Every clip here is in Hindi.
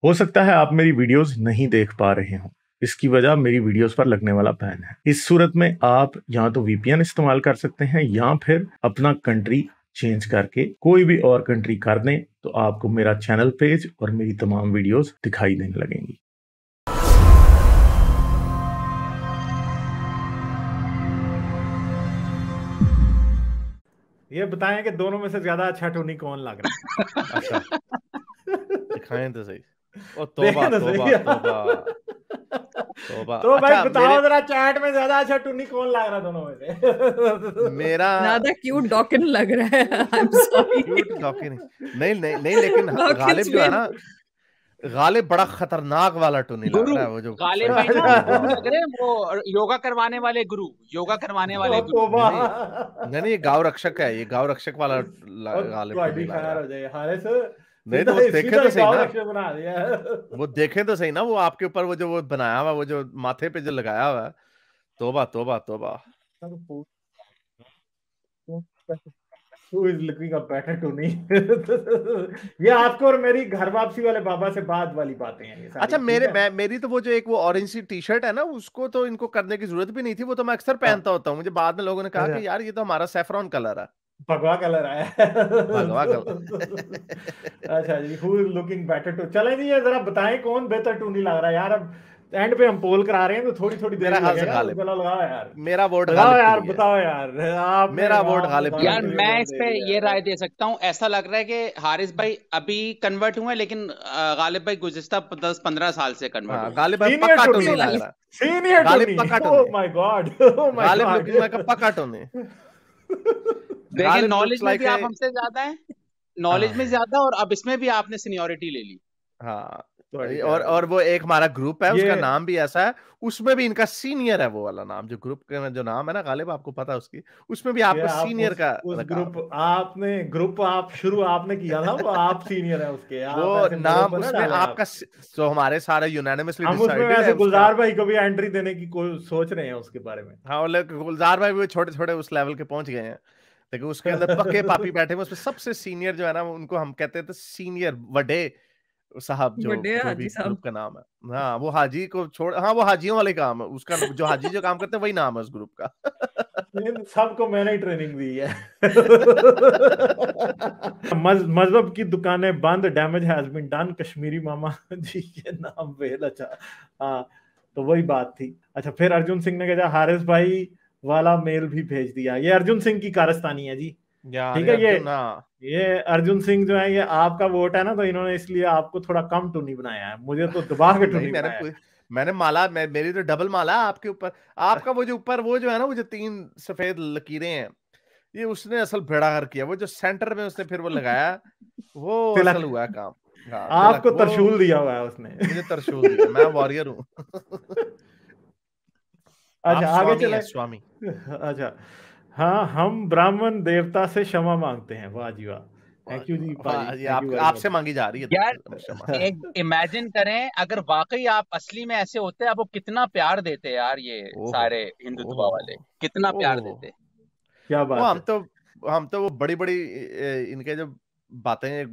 हो सकता है आप मेरी वीडियोस नहीं देख पा रहे हो। इसकी वजह मेरी वीडियोस पर लगने वाला बैन है। इस सूरत में आप या तो वीपीएन इस्तेमाल कर सकते हैं या फिर अपना कंट्री चेंज करके कोई भी और कंट्री कर दें, तो आपको मेरा चैनल पेज और मेरी तमाम वीडियोस दिखाई देने लगेंगी। ये बताएं कि दोनों में से ज्यादा अच्छा टोनी कौन लग रहा है? अच्छा दिखाएं तो सही। ओ देखें तौबा तो तौबा सही। तौबा तौबा। तो भाई अच्छा बताओ जरा चैट में ज्यादा अच्छा टोनी कौन लग रहा है दोनों में से? मेरा ज्यादा क्यूट डॉकिन लग रहा है। I'm sorry. क्यूट डॉकिन नहीं नहीं नहीं, लेकिन Dawkins गालिब जो है will- ना, गालिब बड़ा खतरनाक वाला टोनी लग गुरु रहा है। वो जो गालिब भाई ना गुरु लग रहे हैं, वो योगा करवाने वाले गुरु, योगा करवाने वाले गुरु। तौबा। नहीं नहीं, ये गांव रक्षक है, ये गांव रक्षक वाला गालिब ਤੁਹਾਡੀ टोनी लग खैर रहा हो है। जाए हारिस। नहीं तो वो देखे तो सही ना, लक्ष्य बना दिया है। वो देखें तो सही ना, वो आपके ऊपर वो जो वो बनाया हुआ, वो जो माथे पे जो लगाया हुआ है। तौबा तौबा तौबा। Who is looking a better Tony? ये आपको और मेरी घर वापसी वाले बाबा से बाद वाली बातें हैं ये सारी। अच्छा मेरी तो वो जो एक वो ऑरेंज सी टी शर्ट है ना, उसको तो इनको करने की जरूरत भी नहीं थी। वो तो मैं अक्सर पहनता होता हूँ। मुझे बाद में लोगों ने कहा कि यार ये तो हमारा सैफरॉन कलर है। भगवा कलर है। भगवा कलर। अच्छा जी, who is looking better to? चलें जी, ये जरा बताएं कौन बेहतर टूनी लग रहा है यार। अब एंड पे हम पोल करा रहे हैं तो थोड़ी थोड़ी देर मेरा ख्याल से लगेगा। गालिब। चलो लगाओ यार, मेरा वोट लगाओ गालिब यार, के लिए है। बताओ यार। आप मेरा वोट गालिब के यार लिए। मैं इस पे ये राय दे सकता हूँ, ऐसा लग रहा है कि हारिस भाई अभी कन्वर्ट हुए, लेकिन गालिब भाई गुज़िश्ता 10-15 साल से कन्वर्ट हुए। गालिब भाई Senior पक्का Tony टोनी लग रहा है। Senior Ghalib Tony. पक्का oh Tony. My God, oh my Ghalib God. Looking like a पक्का टोनी। देखिए गालिब नॉलेज looks में like भी आप a- हमसे ज्यादा है, नॉलेज में ज्यादा, और अब इसमें भी आपने सीनियोरिटी ले ली। हाँ, Sorry, और वो एक हमारा ग्रुप है, उसका ये- नाम भी ऐसा है, उसमें भी इनका सीनियर है। वो वाला नाम जो ग्रुप का जो नाम है ना गालिब, आपको पता है उसकी, उसमें भी आपको आप सीनियर का उस लकाब। ग्रुप आप शुरू आपने किया था, वो आप सीनियर है उसके। आप वो ऐसे नाम बड़ों पर ना उसमें डालें आप। आपका जो हमारे सारे यूनानिमसली हम उसमें डिसाइडेड है वैसे उसका। गुलजार भाई को भी एंट्री देने की कोई सोच रहे हैं उसके बारे में। हाँ, गुलजार भाई भी छोटे छोटे उस लेवल के पहुंच गए हैं, लेकिन उसके अंदर पक्के पापी बैठे हुए। उसमें सबसे सीनियर जो है ना, उनको हम कहते थे सीनियर वडे साहब, जो बड़े जो भी हाजी साहब। ग्रुप का नाम है। हाँ, वो हाजी को छोड़, हाँ वो हाजियों वाले काम है उसका, जो हाजी जो काम करते हैं वही नाम है उस ग्रुप का। इन सबको मैंने ही ट्रेनिंग दी है। मजहब की दुकानें बंद, damage has been done, Kashmiri मामा जी के नाम बेहद अच्छा। हाँ, तो वही बात थी। अच्छा, फिर अर्जुन सिंह ने कहा हारिस भाई वाला मेल भी भेज दिया। ये अर्जुन सिंह की कारस्तानी है जी, ठीक है। ये अर्जुन सिंह जो है, ये आपका वोट है ना, तो इन्होंने इसलिए आपको थोड़ा कम टूनी बनाया है, मुझे तो दबा के टूनी बनाया है। मैंने माला, मेरी तो डबल माला है आपके ऊपर। आपका वो जो ऊपर वो जो है ना, वो जो 3 सफेद लकीरें हैं, ये उसने असल बेड़ा कर किया। वो जो सेंटर में उसने फिर वो लगाया, वो असल हुआ है काम। हाँ, आपको त्रिशूल दिया हुआ है उसने। मुझे त्रिशूल दिया, मैं वॉरियर हूँ। अच्छा, आगे चले। स्वामी। अच्छा, हाँ, हम ब्राह्मण देवता से क्षमा मांगते हैं। वाह जी वाह, थैंक यू जी भाई, आपसे मांगी जा रही है यार। एक इमेजिन करें अगर वाकई आप असली में ऐसे होते, आपको कितना प्यार देते यार ये सारे हिंदुत्व वाले, कितना प्यार देते। क्या बात है। हम तो वो बड़ी बड़ी इनके जो बातें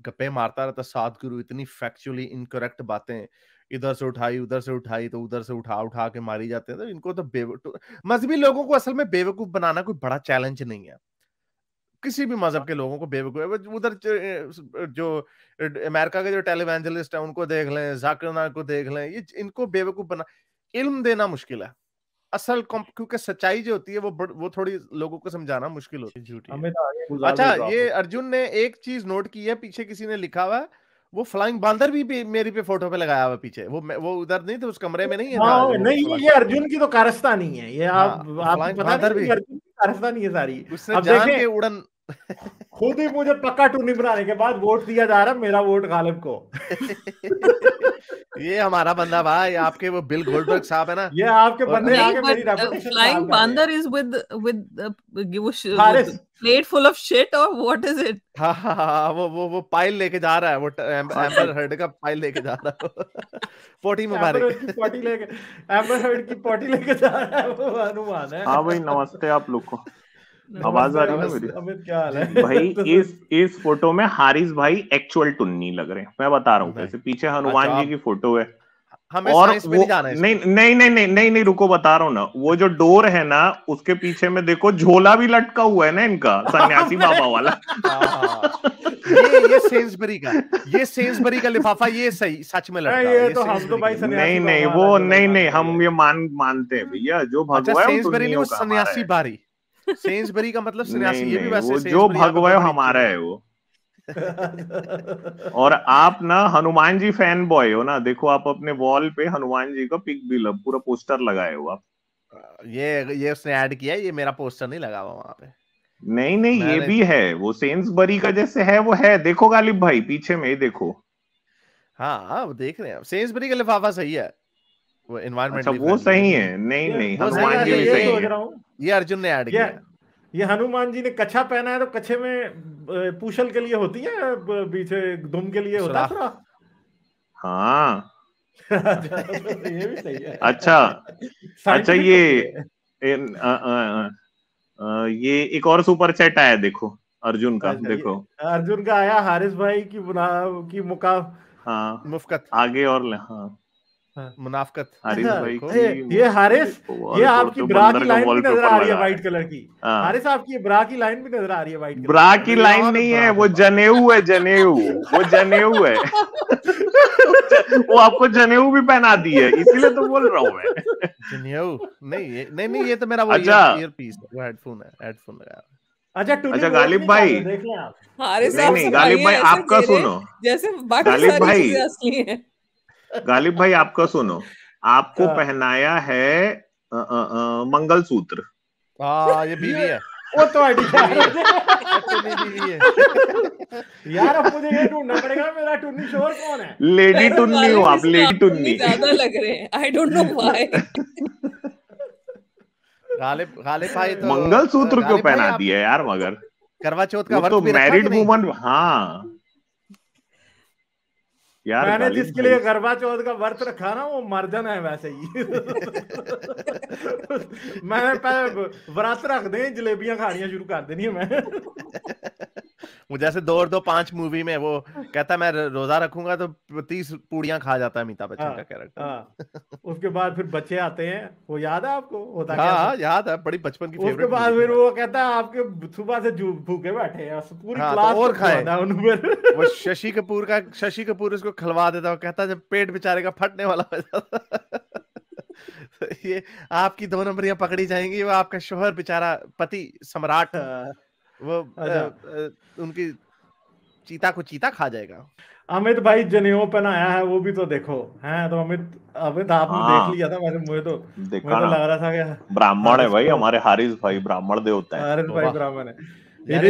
गप्पे मारता रहता सतगुरु, इतनी फैक्चुअली इनकरेक्ट बातें, इधर से उठाई उधर से उठाई, तो उधर से उठा के मारी जाते हैं। तो इनको तो मजहबी लोगों को असल में बेवकूफ बनाना कोई बड़ा चैलेंज नहीं है। किसी भी मजहब के लोगों को बेवकूफ, उधर जो अमेरिका के जो टेलीवेंजलिस्ट है उनको देख लें, जाकिर नाइक को देख लें, ये इनको बेवकूफ बना, इल्म देना मुश्किल है असल, क्योंकि सच्चाई जो होती है वो थोड़ी लोगों को समझाना मुश्किल होती है, झूठी है। अच्छा, ये अर्जुन ने एक चीज नोट की है, पीछे किसी ने लिखा हुआ है, वो फ्लाइंग बांदर भी मेरी पे फोटो पे लगाया हुआ पीछे। वो उधर नहीं थे, उस कमरे में नहीं है। नहीं, ये अर्जुन की तो कारस्तानी है। ये आप पता नहीं, अर्जुन की कारस्तानी है सारी। उसने जान के उड़न खुद ही मुझे पक्का टूनी बनाने के बाद वोट दिया जा रहा है, मेरा वोट गालिब को। ये हमारा बंदा भाई, आपके वो बिल गोल्डबर्ग साहब है ना, ये आपके बंदे आके मेरी रेपुटेशन फ्लाइंग बांदर is with plate full of shit, और व्हाट इज इट? हाँ, वो पाइल लेके जा रहा है, वो एम्बर हर्ड का पाइल लेके जा रहा है। पोटी मुबारक, पोटी लेके एम्बर हर्ड की पोटी लेके जा रहा है, वो अनुमान है। हाँ भाई, नमस्ते आप लोग को। आवाज आ रही है मेरी? अमित क्या हाल है? भाई इस फोटो में हारिस भाई एक्चुअल टुन्नी लग रहे हैं, मैं बता रहा हूँ कैसे। पीछे हनुमान जी की फोटो है, हमें और साइंस में नहीं जाना है। नहीं रुको, बता रहा हूँ ना। वो जो डोर है ना, उसके पीछे में देखो झोला भी लटका हुआ है ना इनका, सन्यासी बाबा वाला। ये सेन्सबरी का लिफाफा, ये सही सच में लटका है। ये तो हम तो भाई सन्यासी नहीं बाबा वो वाला नहीं हम ये मानते हैं भैया, जो अच्छा, भगवा है वो सेन्सबरी नहीं, वो टुन्नियों का हमारा सन्यासी है। बारी का मतलब सन्यासी, ये भी नहीं वैसे वो जो सेन्सबरी यहाँ पे भगवा है बड़ी हमारा चीज है वो। और आप ना हनुमान जी फैन बॉय हो ना, देखो आप अपने वॉल पे हनुमान जी का पिक भी पूरा पोस्टर लगाए हो आप। ये उसने ऐड किया है, ये मेरा पोस्टर नहीं लगा हुआ वहां पे। नहीं ये भी है, वो सेन्सबरी का जैसे है वो है, देखो गालिब भाई पीछे में देखो। हाँ वो देख रहे हैं, सेन्सबरी का लिफाफा सही है, वो एनवायरमेंटली अच्छा वो सही है। नहीं हनुमान जी भी यही सही सोच है। रहा हूँ, ये अर्जुन ने ऐड किया। ये हनुमान जी ने कच्छा पहना है, तो कच्छे में पूछल के लिए होती है, पीछे दुम के लिए होता है। हाँ ये भी सही है। अच्छा ये एक और सुपर चैट आया देखो अर्जुन का। देखो अर्जुन का आया, हारिस भाई की मुफ्कत आगे और हाँ मुनाफकत। हारिस भाई ये हारिस, ये आपकी ब्रा की लाइन भी नजर आ रही है व्हाइट कलर की। हारिस आपकी ब्रा की लाइन भी नजर आ रही है व्हाइट कलर। ब्रा की लाइन नहीं है, वो जनेऊ है, जनेऊ। वो जनेऊ है। वो आपको जनेऊ भी पहना दी है, इसीलिए तो बोल रहा हूँ मैं। जनेऊ नहीं ये तो मेरा वो ईयरपीस है, वो हेडफोन लगाया। अच्छा गालिब भाई देख लें आप। नहीं गालिब भाई आपका सुनो, जैसे बाकी सारी चीजें असली हैं। गालिब भाई आपका सुनो, आपको पहनाया है मंगलसूत्र। ये बीवी है। वो तो बीवी है यार। अब मुझे ये ढूंढना पड़ेगा मेरा टुन्नी शोर कौन है। लेडी टुन्नी हो आप, लेडी टुन्नी ज्यादा लग रहे हैं, I don't know why. Ghalib भाई तो मंगलसूत्र क्यों पहना दिया यार, मगर करवा चौथ का व्रत तो भी मैरिड वुमन। हाँ यार मैंने जिसके लिए करवा चौथ का व्रत रखा ना, वो मर्जन है वैसे ही। मैंने पहले व्रत रख दे, जलेबियां खानियां शुरू कर देनी है मैं। मुझे ऐसे 2 और 2 5 मूवी में वो कहता मैं रोजा रखूंगा तो 30 पूड़ियां खा जाता है अमिताभ बच्चन का कैरेक्टर। उसके बाद फिर बच्चे आते हैं, वो याद है आपको? होता क्या? हाँ याद है, बड़ी बचपन की फेवरेट। उसके बाद फिर वो कहता है आपके सुबह से भूखे बैठे हैं, पूरी क्लास और खाए। वो शशि कपूर उसको खिलवा देता है, कहता जब पेट बेचारे का फटने वाला हो जाता। ये आपकी 2 नंबरियां पकड़ी जाएंगी, वो आपका शोहर बेचारा पति सम्राट वो उनकी चीता को चीता खा जाएगा। अमित भाई जनेऊ पहनाया है, वो भी तो देखो है। तो अमित आपने देख लिया था वैसे, मुझे तो लग रहा था कि ब्राह्मण है भाई हमारे हारिस भाई, ब्राह्मण देवता है। हारिस भाई ब्राह्मण है।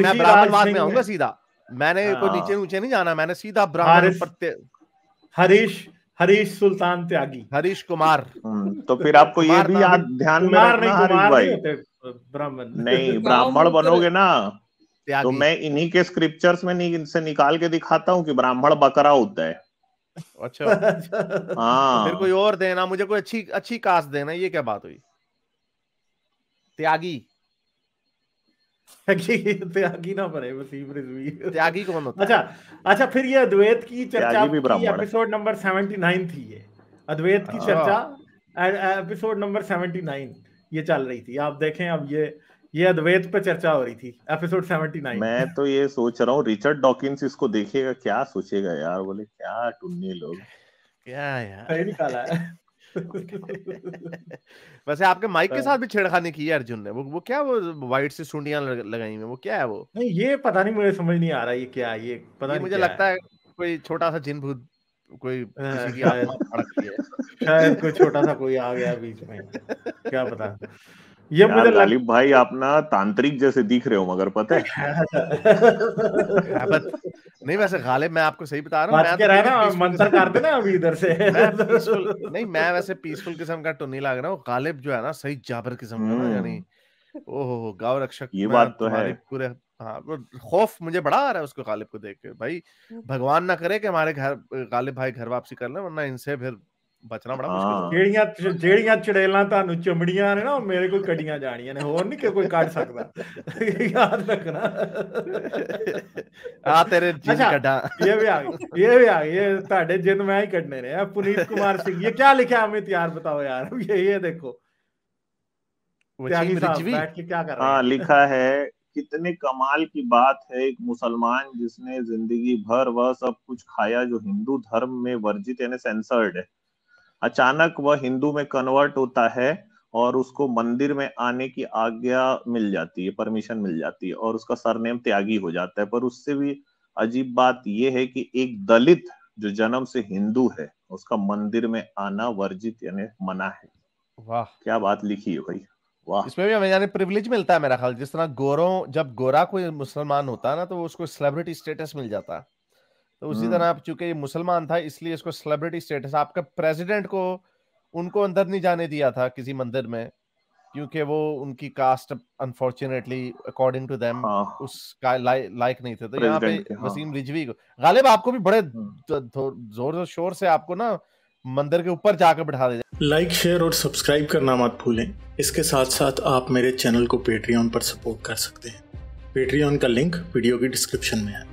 मैं ब्राह्मणवाद में आऊंगा सीधा, मैंने कोई नीचे नहीं जाना, मैंने सीधा ब्राह्मण। हरीश सुल्तान त्यागी, हरीश कुमार। तो फिर आपको ये भी याद ध्यान में रखना हरीश भाई, ब्राह्मण नहीं ब्राह्मण बनोगे ना तो मैं इन्हीं के स्क्रिप्चर्स में से निकाल के दिखाता हूँ कि ब्राह्मण बकरा होता है। अच्छा हाँ, फिर कोई और देना मुझे, कोई अच्छी कास्ट देना। ये क्या बात हुई? त्यागी ना बने त्यागी कौन होता है? अच्छा फिर ये अद्वैत की चर्चा की एपिसोड नंबर 79 थी। ये अद्वैत की चर्चा एपिसोड नंबर 79 ये चल रही थी। आप देखें, अब ये अद्वैत पे चर्चा हो रही थी एपिसोड 79। मैं तो ये सोच रहा हूँ रिचर्ड डॉकिंस इसको देखेगा क्या सोचेगा यार, बोले क्या टुन्नी लोग, क्या यार सही निकाला है। वैसे आपके माइक के साथ भी छेड़खानी की है अर्जुन ने। वो क्या, वो व्हाइट से सुंडियां लगाई हुई, वो क्या है? वो नहीं ये पता नहीं, मुझे समझ नहीं आ रहा ये क्या है। ये पता नहीं, मुझे लगता है कोई छोटा सा जिन भूत, कोई किसी की आत्मा भड़क रही है शायद, कोई छोटा सा कोई आ गया बीच में, क्या पता। ये मुझे गालिब भाई आप ना तांत्रिक जैसे दिख रहे हो, मगर पता है नहीं वैसे गालिब मैं आपको सही बता रहा हूँ, मंत्र कर देना अभी इधर से। नहीं मैं वैसे पीसफुल किस्म का टुन्नी लग रहा हूँ। गालिब जो है ना सही जाबर किस्म का ना, यानी ओहो गाँव रक्षक। ये बात तो है पूरे। हाँ खौफ मुझे बड़ा आ रहा है उसको गालिब को देख के। भाई भगवान ना करे कि हमारे घर गालिब भाई घर वापसी कर ले, वरना इनसे फिर बचना बड़ा मुश्किल है। ਜਿਹੜੀਆਂ ਚੜੇਲਾਂ ਤੁਹਾਨੂੰ ਚਮੜੀਆਂ ਨੇ ਨਾ ਉਹ ਮੇਰੇ ਕੋਲ ਕੱਢੀਆਂ ਜਾਣੀਆਂ ਨੇ, ਹੋਰ ਨਹੀਂ ਕੋਈ ਕੱਢ ਸਕਦਾ, ਯਾਦ ਰੱਖਣਾ। ਆ ਤੇਰੇ ਜਿੰਨ ਕੱਢਾਂ। ये भी आ गई, ये ਤੁਹਾਡੇ ਜਿੰਨ ਮੈਂ ਹੀ ਕੱਢਨੇ ਨੇ। पुनीत कुमार सिंह, ये क्या लिखा है अमित यार, बताओ यार। ये देखो त्यागी साहब बैठ के क्या कर रहे हैं। हाँ, लिखा है कितने कमाल की बात है, एक मुसलमान जिसने जिंदगी भर वह सब कुछ खाया जो हिंदू धर्म में वर्जित यानी सेंसर्ड है, अचानक वह हिंदू में कन्वर्ट होता है और उसको मंदिर में आने की आज्ञा मिल जाती है, परमिशन मिल जाती है और उसका सरनेम त्यागी हो जाता है। पर उससे भी अजीब बात यह है कि एक दलित जो जन्म से हिंदू है उसका मंदिर में आना वर्जित यानी मना है। वाह, क्या बात लिखी है भाई, वाह। इसमें भी हमें यानी प्रिविलेज मिलता है मेरा ख्याल। जिस तरह जब गोरा कोई मुसलमान होता है ना तो उसको सेलिब्रिटी स्टेटस मिल जाता है, तो उसी तरह चूंकि ये मुसलमान था इसलिए इसको सेलिब्रिटी स्टेटस। आपका प्रेसिडेंट को उनको अंदर नहीं जाने दिया था किसी मंदिर में क्योंकि वो उनकी caste unfortunately according to them उस लायक नहीं थे। तो यहाँ पे वसीम रिजवी को, गालिब आपको भी बड़े जोर शोर से आपको ना मंदिर के ऊपर जाकर बिठा दे। लाइक, शेयर और सब्सक्राइब करना मत भूलें। इसके साथ साथ आप मेरे चैनल को पेट्रियन पर सपोर्ट कर सकते हैं। पेट्रियन का लिंक वीडियो की डिस्क्रिप्शन में है।